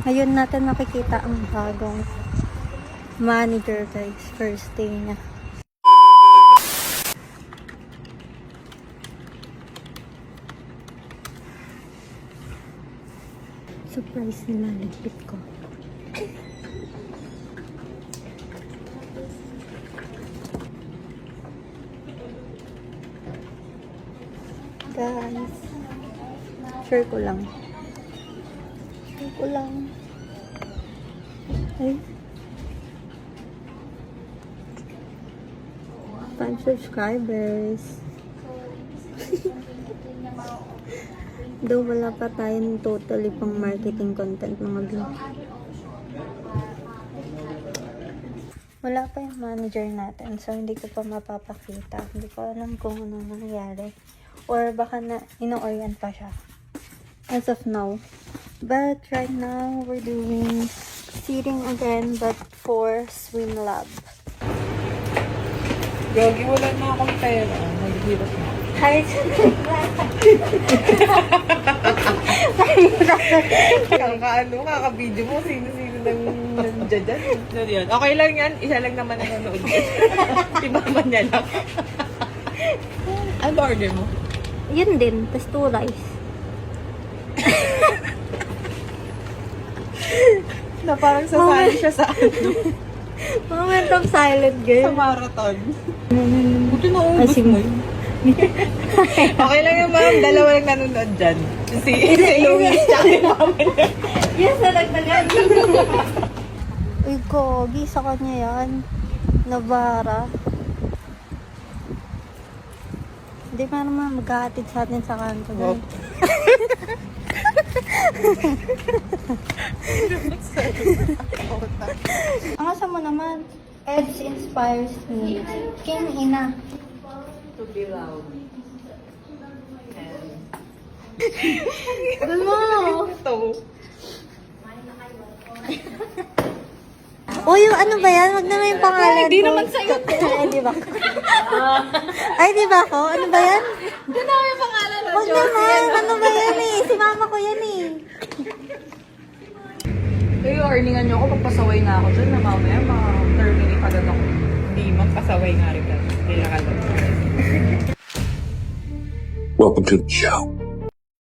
Ngayon natin makikita ang bagong manager guys. First day niya. Surprise nila, ligpit ko. Guys, share ko lang. Ay. 5 subscribers. Though wala pa tayong totally pang marketing content mga vlog. Wala pa yung manager natin, so hindi ko pa mapapakita. Hindi ko alam kung ano nangyari. Or baka na ino-orient pa siya. As of now. But right now, we're doing seating again, but for swim lab. Gogi, wala na akong pera. Naghihirap na. Hi, Kaka-video mo, sino-sino nang nandiyan dyan. Okay lang yan, isa lang naman ang nanood. Si mama niya lang. Ano ba order mo? Yun din, tas 2 rice. Na parang sasali siya sa Moment of silent girl. sa marathon. Buti na ubus sige. mo yun. Okay lang yung ma'am, dalawa lang nanonood dyan. Si Louis, tsaka yung mama niya. Yes, nalagdagan. Uy, Gogi, sa kanya yan. Nabara. Hindi pa naman maghahatid sa atin sa kanto. Wow. Ang asa mo naman, Eds inspires me. Kim ina. To be loud. Ano mo? Ito. Uy, yung ano ba yan? Wag naman yung pangalan Hindi ko. naman sa'yo. Ay, di ba? Ay, di ba ako? Ano ba yan? Hindi na yung pangalan na Wag naman. Ano ba yan eh? Si mama ko yan eh. Kayo, earningan nyo ako, magpasaway na ako dyan na mamaya ma-terminate agad ako. Hindi, magpasaway nga rin. Kailangan lang. Welcome to the show.